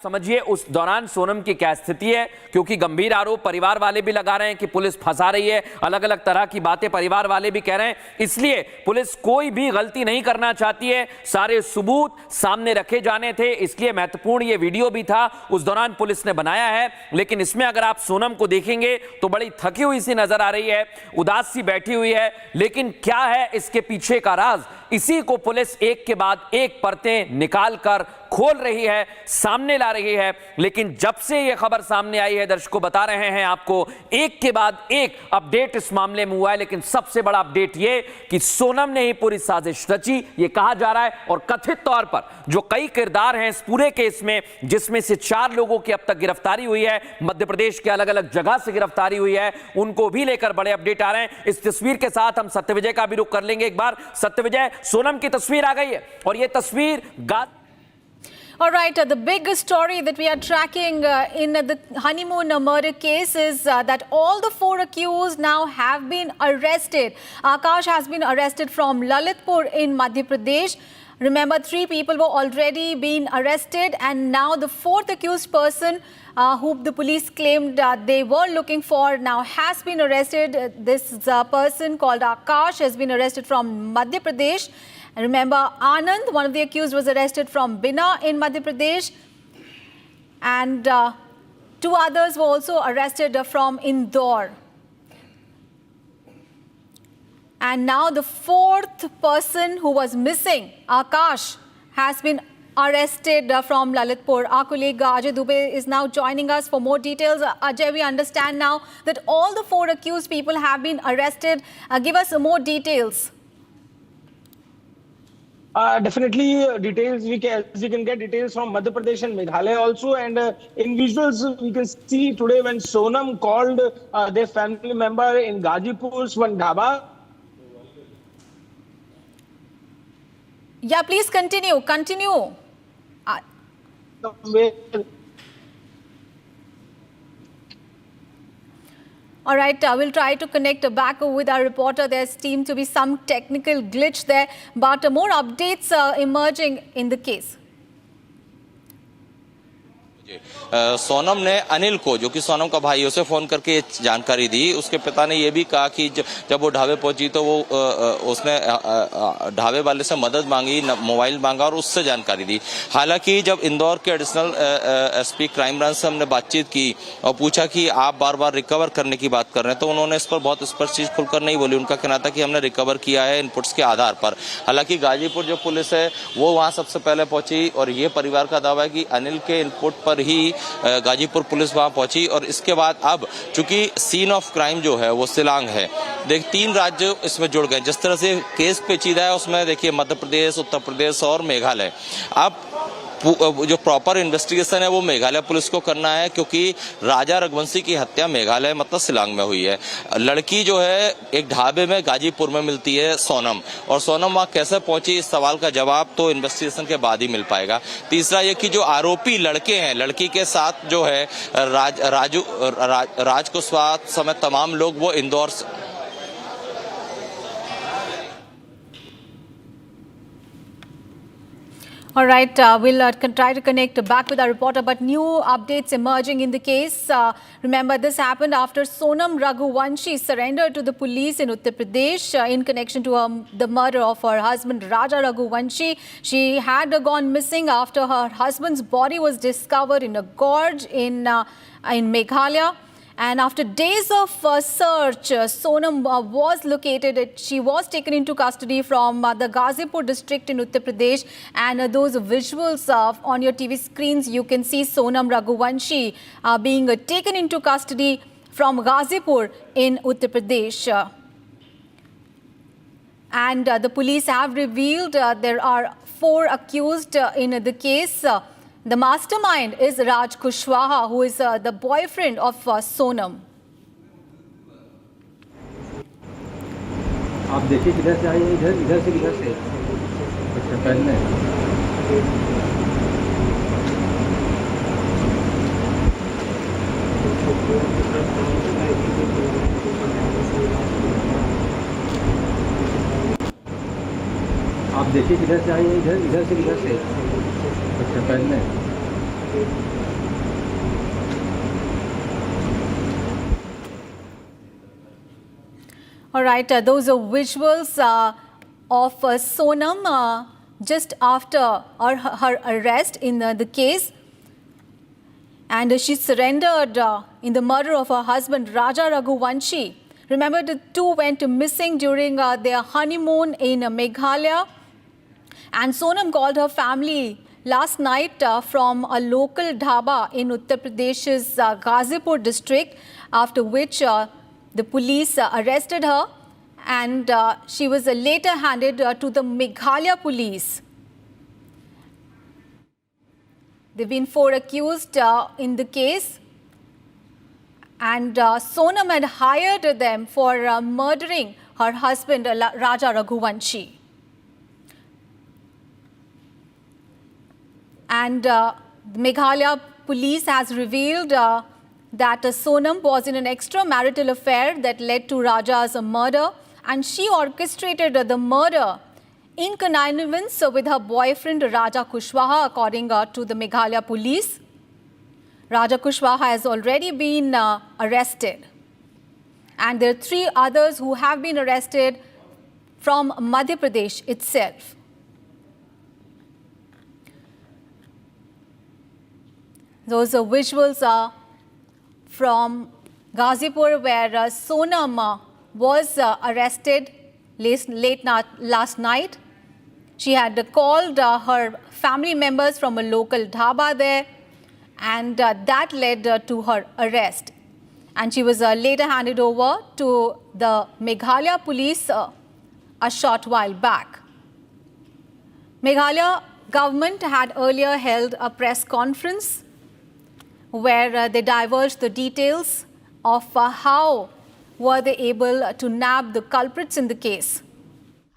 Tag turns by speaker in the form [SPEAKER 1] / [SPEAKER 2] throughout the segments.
[SPEAKER 1] समझिए उस दौरान सोनम की क्या स्थिति है, क्योंकि गंभीर आरोप परिवार वाले भी लगा रहे हैं कि पुलिस फंसा रही है, अलग अलग तरह की बातें परिवार वाले भी कह रहे हैं। इसलिए पुलिस कोई भी गलती नहीं करना चाहती है, सारे सबूत सामने रखे जाने थे, इसलिए महत्वपूर्ण ये वीडियो भी था, उस दौरान पुलिस ने बनाया है। लेकिन इसमें अगर आप सोनम को देखेंगे तो बड़ी थकी हुई सी नजर आ रही है, उदास सी बैठी हुई है। लेकिन क्या है इसके पीछे का राज, इसी को पुलिस एक के बाद एक परतें निकाल कर खोल रही है, सामने ला रही है। लेकिन जब से यह खबर सामने आई है, दर्शकों बता रहे हैं आपको, एक के बाद एक अपडेट इस मामले में हुआ है। लेकिन सबसे बड़ा अपडेट यह कि सोनम ने ही पूरी साजिश रची, यह कहा जा रहा है। और कथित तौर पर जो कई किरदार हैं इस पूरे केस में, जिसमें से 4 लोगों की अब तक गिरफ्तारी हुई है, मध्य प्रदेश के अलग अलग जगह से गिरफ्तारी हुई है, उनको भी लेकर बड़े अपडेट आ रहे हैं। इस तस्वीर के साथ हम सत्यविजय का भी रुख कर लेंगे एक बार। सत्यविजय, सोनम की तस्वीर आ गई है और यह तस्वीर
[SPEAKER 2] All right, the big story that we are tracking in the honeymoon murder case is that all the 4 accused now have been arrested. Akash has been arrested from Lalitpur in Madhya Pradesh. Remember, 3 people were already been arrested, and now the 4th accused person who the police claimed they were looking for now has been arrested. This person called Akash has been arrested from Madhya Pradesh. And remember, Anand, one of the accused, was arrested from Bina in Madhya Pradesh. And 2 others were also arrested from Indore. And now the 4th person who was missing, Akash, has been arrested from Lalitpur. Our colleague Ajay Dubey is now joining us for more details. Ajay, we understand now that all the 4 accused people have been arrested. Give us more details.
[SPEAKER 3] Definitely details we can get details from Madhya Pradesh and Meghalaya also, and in visuals we can see today when Sonam called their family member in Gazipur's one dhaba.
[SPEAKER 2] Yeah, please continue. All right, we'll try to connect back with our reporter. There seemed to be some technical glitch there, but more updates emerging in the case.
[SPEAKER 4] Sonam ने अनिल को, जो कि सोनम का भाई, उसे phone करके जानकारी दी। उसके पिता ने यह भी कहा कि जब वो ढाबे पहुंची तो वो उसने ढाबे वाले से मदद मांगी, मोबाइल मांगा और उससे जानकारी दी। हालांकि जब इंदौर के एडिशनल एसपी क्राइम ब्रांच से हमने बातचीत की और पूछा कि आप बार बार रिकवर करने की बात कर रहे हैं, तो उन्होंने इस पर बहुत स्पष्ट चीज खुलकर नहीं बोली। उनका कहना था कि हमने रिकवर किया है इनपुट्स के आधार पर। हालांकि गाजीपुर जो पुलिस है वो वहां सबसे पहले पहुंची और ये परिवार का दावा है कि अनिल के इनपुट पर ही गाजीपुर पुलिस वहां पहुंची। और इसके बाद अब चूंकि सीन ऑफ क्राइम जो है वो शिलांग है, 3 राज्य इसमें जुड़ गए। जिस तरह से केस पेचीदा है उसमें देखिए मध्य प्रदेश, उत्तर प्रदेश और मेघालय। अब जो प्रॉपर इन्वेस्टिगेशन है वो मेघालय पुलिस को करना है, क्योंकि राजा रघुवंशी की हत्या मेघालय मतलब शिलांग में हुई है। लड़की जो है एक ढाबे में गाजीपुर में मिलती है सोनम, और सोनम वहां कैसे पहुंची इस सवाल का जवाब तो इन्वेस्टिगेशन के बाद ही मिल पाएगा। तीसरा ये कि जो आरोपी लड़के हैं, लड़की के साथ जो है राज कुशवाहा समेत तमाम लोग, वो Indore
[SPEAKER 2] All right, we'll try to connect back with our reporter, but new updates emerging in the case. Remember, this happened after Sonam Raghuvanshi surrendered to the police in Uttar Pradesh in connection to the murder of her husband, Raja Raghuvanshi. She had gone missing after her husband's body was discovered in a gorge in Meghalaya. And after days of search, Sonam was located. She was taken into custody from the Gazipur district in Uttar Pradesh. And those visuals on your TV screens, you can see Sonam Raghuvanshi being taken into custody from Gazipur in Uttar Pradesh. And the police have revealed there are 4 accused in the case. The mastermind is Raj Kushwaha, who is the boyfriend of Sonam.
[SPEAKER 5] आप देखिए किधर से आई है, इधर से किधर से अच्छा पहले आप देखिए किधर से आई है, इधर से किधर से अच्छा पहले
[SPEAKER 2] All right, those are visuals of Sonam just after her arrest in the case. And she surrendered in the murder of her husband, Raja Raghuvanshi. Remember, the two went missing during their honeymoon in Meghalaya. And Sonam called her family last night from a local dhaba in Uttar Pradesh's Ghazipur district, after which the police arrested her, and she was later handed to the Meghalaya police. There have been 4 accused in the case, and Sonam had hired them for murdering her husband, Raja Raghuvanshi. And the Meghalaya police has revealed that Sonam was in an extramarital affair that led to Raja's murder, and she orchestrated the murder in connivance with her boyfriend Raja Kushwaha, according to the Meghalaya police. Raja Kushwaha has already been arrested, and there are 3 others who have been arrested from Madhya Pradesh itself. Those are visuals from Ghazipur, where Sonam was arrested late last night. She had called her family members from a local dhaba there, and that led to her arrest. And she was later handed over to the Meghalaya police a short while back. Meghalaya government had earlier held a press conference where they divulged the details of how were they able to nab the culprits in the case.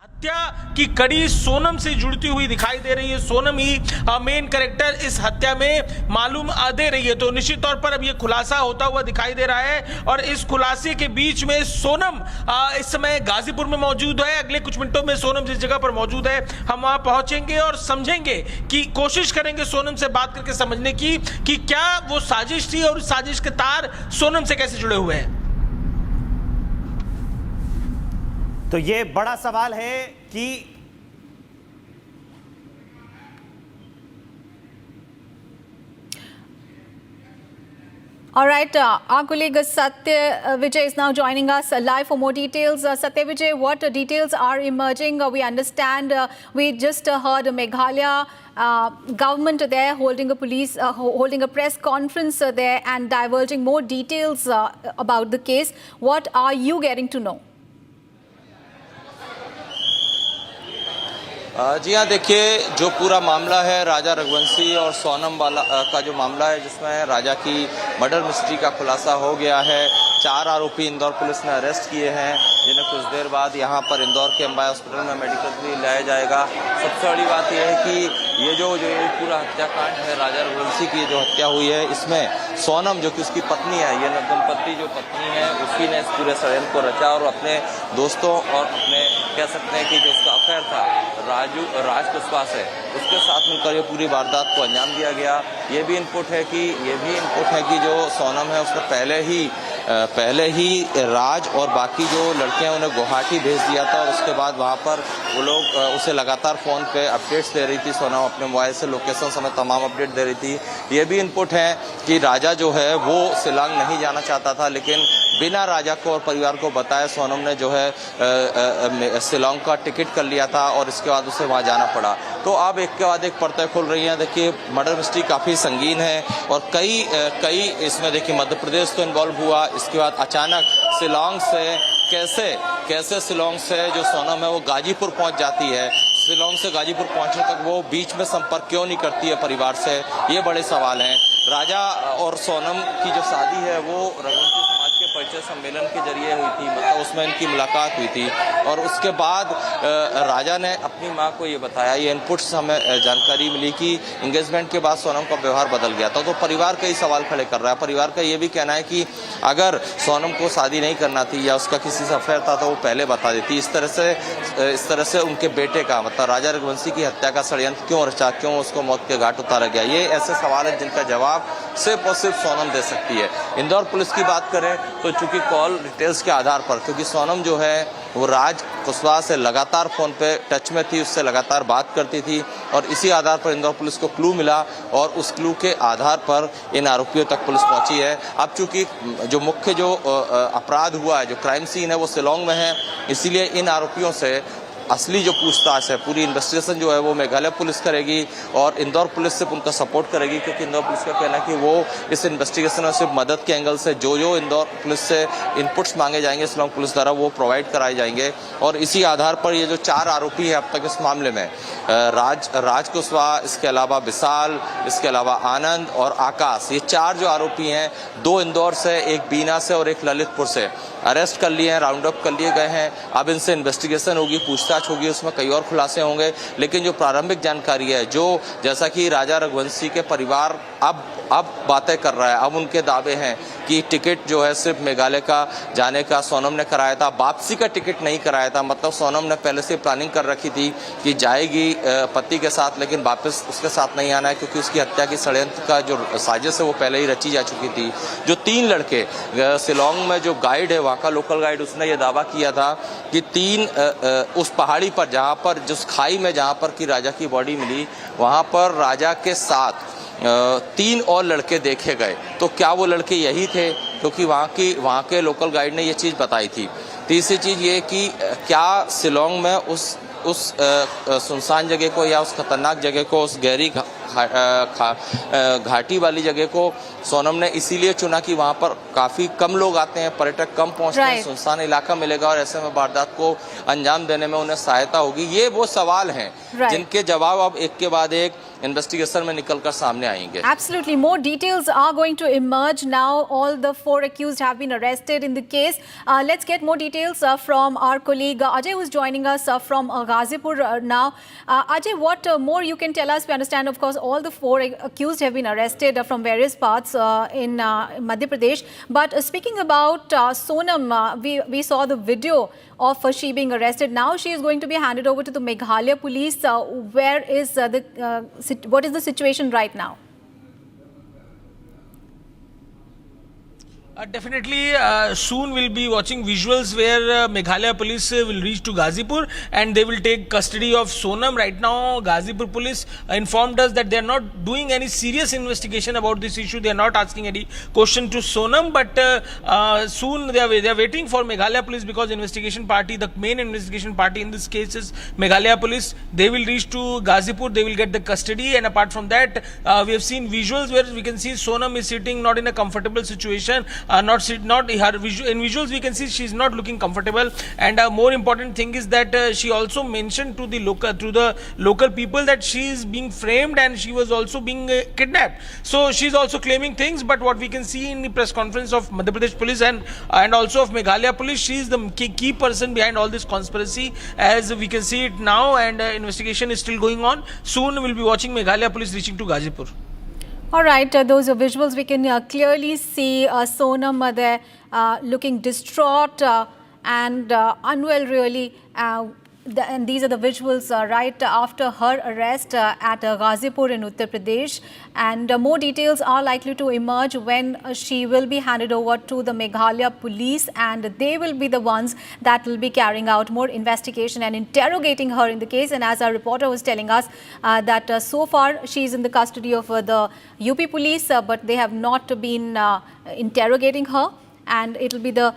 [SPEAKER 6] हत्या की कड़ी सोनम से जुड़ती हुई दिखाई दे रही है। सोनम ही main character इस हत्या में मालूम दे रही है, तो निश्चित तौर पर अब ये खुलासा होता हुआ दिखाई दे रहा है। और इस खुलासे के बीच में सोनम इस समय गाजीपुर में मौजूद है। अगले कुछ मिनटों में सोनम जिस जगह पर मौजूद है, हम वहां पहुंचेंगे और समझेंगे कि कोशिश करेंगे सोनम से बात करके समझने की कि क्या वो साजिश थी और साजिश के तार सोनम से कैसे जुड़े हुए हैं।
[SPEAKER 7] तो ये बड़ा सवाल है कि
[SPEAKER 2] All right, our colleague Satya Vijay is now joining us live for more details. Satya Vijay, what details are emerging? We understand we just heard Meghalaya government there holding a press conference there and divulging more details about the case. What are you getting to know?
[SPEAKER 4] जी हाँ, देखिए जो पूरा मामला है राजा रघुवंशी और सोनम वाला का जो मामला है, जिसमें राजा की मर्डर मिस्ट्री का खुलासा हो गया है। 4 आरोपी इंदौर पुलिस ने अरेस्ट किए हैं, जिन्हें कुछ देर बाद यहाँ पर इंदौर के अंबाई हॉस्पिटल में मेडिकल के लिए लाया जाएगा। सबसे बड़ी बात यह है कि ये जो पूरा हत्याकांड है, राजा रघुवंशी की जो हत्या हुई है, इसमें सोनम जो कि उसकी पत्नी है, ये नवदंपति जो पत्नी है, उसी ने इस पूरे षड्यंत्र को रचा और अपने दोस्तों और अपने कह सकते हैं कि जो उसका अफेयर था राज कुशवाहा से, उसके साथ मिलकर ये पूरी वारदात को अंजाम दिया गया। ये भी इनपुट है कि जो सोनम है उसने पहले ही राज और बाकी जो लड़कियां उन्हें गुवाहाटी भेज दिया था और उसके बाद वहां पर वो लोग उसे लगातार फोन पे अपडेट्स दे रही थी। सोनम अपने मोबाइल से लोकेशन समेत तमाम अपडेट दे रही थी। ये भी इनपुट है कि राजा जो है वो शिलांग नहीं जाना चाहता था, लेकिन बिना राजा को और परिवार को बताए सोनम ने जो है शिलांग का टिकट कर लिया था और इसके बाद उसे वहां जाना पड़ा। तो अब एक के बाद एक परतें खुल रही हैं। देखिए मर्डर मिस्ट्री काफ़ी संगीन है और कई इसमें देखिए मध्य प्रदेश तो इन्वॉल्व हुआ, इसके बाद अचानक शिलांग से कैसे शिलांग से जो सोनम है वो गाजीपुर पहुंच जाती है। शिलांग से गाजीपुर पहुंचने तक वो बीच में संपर्क क्यों नहीं करती है परिवार से, ये बड़े सवाल हैं। राजा और सोनम की जो शादी है वो रघुवंशी समाज के परिचय सम्मेलन के जरिए हुई थी, मतलब उसमें इनकी मुलाकात हुई थी और उसके बाद राजा ने अपनी मां को ये बताया, ये इनपुट्स हमें जानकारी मिली कि एंगेजमेंट के बाद सोनम का व्यवहार बदल गया था। तो परिवार कई सवाल खड़े कर रहा है। परिवार का ये भी कहना है कि अगर सोनम को शादी नहीं करना थी या उसका किसी से अफेयर था तो वो पहले बता देती। इस तरह से उनके बेटे का, मतलब राजा रघुवंशी की हत्या का षड्यंत्र क्यों रचा, क्यों उसको मौत के घाट उतारा गया, ये ऐसे सवाल हैं जिनका जवाब सिर्फ और सिर्फ सोनम दे सकती है। इंदौर पुलिस की बात करें तो चूंकि कॉल डिटेल्स के आधार पर, क्योंकि सोनम जो है वो राज कुशवाहा से लगातार फोन पे टच में थी, उससे लगातार बात करती थी और इसी आधार पर इंदौर पुलिस को क्लू मिला और उस क्लू के आधार पर इन आरोपियों तक पुलिस पहुंची है। अब चूंकि जो मुख्य अपराध हुआ है, जो क्राइम सीन है वो शिलांग में है, इसीलिए इन आरोपियों से असली जो पूछताछ है, पूरी इन्वेस्टिगेशन जो है वो मेघालय पुलिस करेगी और इंदौर पुलिस सिर्फ उनका सपोर्ट करेगी, क्योंकि इंदौर पुलिस का कहना है कि वो इस इन्वेस्टिगेशन में सिर्फ मदद के एंगल से जो इंदौर पुलिस से इनपुट्स मांगे जाएंगे शिलांग पुलिस द्वारा वो प्रोवाइड कराए जाएंगे। और इसी आधार पर ये जो 4 आरोपी है अब तक इस मामले में, राज कुशवाहा, इसके अलावा विशाल, इसके अलावा आनंद और आकाश, ये 4 जो आरोपी हैं, 2 इंदौर से, 1 बीना से और 1 ललितपुर से अरेस्ट कर लिए हैं, राउंड अप कर लिए गए हैं। अब इनसे इन्वेस्टिगेशन होगी, पूछताछ होगी, उसमें कई और खुलासे होंगे। लेकिन जो प्रारंभिक जानकारी है, जो जैसा कि राजा रघुवंशी के परिवार अब बातें कर रहा है, अब उनके दावे हैं कि टिकट जो है सिर्फ मेघालय का जाने का सोनम ने कराया था, वापसी का टिकट नहीं कराया था। मतलब सोनम ने पहले से प्लानिंग कर रखी थी कि जाएगी पति के साथ, लेकिन वापस उसके साथ नहीं आना है, क्योंकि उसकी हत्या की षड्यंत्र का जो साजिश है वो पहले ही रची जा चुकी थी। जो 3 लड़के शिलांग में जो गाइड है, वहाँ का लोकल गाइड, उसने ये दावा किया था कि 3 उस पहाड़ी पर, जहाँ पर जिस खाई में जहाँ पर कि राजा की बॉडी मिली, वहाँ पर राजा के साथ 3 और लड़के देखे गए। तो क्या वो लड़के यही थे? क्योंकि वहाँ के लोकल गाइड ने ये चीज़ बताई थी। तीसरी चीज़ ये कि क्या शिलांग में उस सुनसान जगह को या उस खतरनाक जगह को, उस गहरी घाटी वाली जगह को सोनम ने इसीलिए चुना कि वहाँ पर काफ़ी कम लोग आते हैं, पर्यटक कम पहुँचते हैं, सुनसान इलाका मिलेगा और ऐसे में वारदात को अंजाम देने में उन्हें सहायता होगी। ये वो सवाल हैं जिनके जवाब अब एक के बाद एक इन्वेस्टिगेशन में निकलकर सामने आएंगे।
[SPEAKER 2] Absolutely, more details are going to emerge now. All the 4 accused have been arrested in the case. Let's get more details from our colleague Ajay, who is joining us from Ghazipur now. Ajay, what more you can tell us? We understand, of course, all the 4 accused have been arrested from various parts in Madhya Pradesh. But speaking about Sonam, we saw the video of she being arrested. Now she is going to be handed over to the Meghalaya police. Where is what is the situation right now?
[SPEAKER 6] Definitely, soon we'll be watching visuals where Meghalaya police will reach to Ghazipur and they will take custody of Sonam. Right now, Ghazipur police informed us that they are not doing any serious investigation about this issue. They are not asking any question to Sonam, but soon they are waiting for Meghalaya police, because investigation party, the main investigation party in this case is Meghalaya police. They will reach to Ghazipur, they will get the custody, and apart from that, we have seen visuals where we can see Sonam is sitting not in a comfortable situation. In visuals we can see she is not looking comfortable, and a more important thing is that she also mentioned to the local people that she is being framed and she was also being kidnapped. So she is also claiming things, but what we can see in the press conference of Madhya Pradesh police and also of Meghalaya police, she is the key person behind all this conspiracy, as we can see it now, and investigation is still going on. Soon we will be watching Meghalaya police reaching to Ghazipur.
[SPEAKER 2] All right, those are visuals. We can clearly see Sonam there looking distraught and unwell, really. And these are the visuals right after her arrest at Ghazipur in Uttar Pradesh. And more details are likely to emerge when she will be handed over to the Meghalaya police, and they will be the ones that will be carrying out more investigation and interrogating her in the case. And as our reporter was telling us that so far she is in the custody of the UP police, but they have not been interrogating her, and it will be the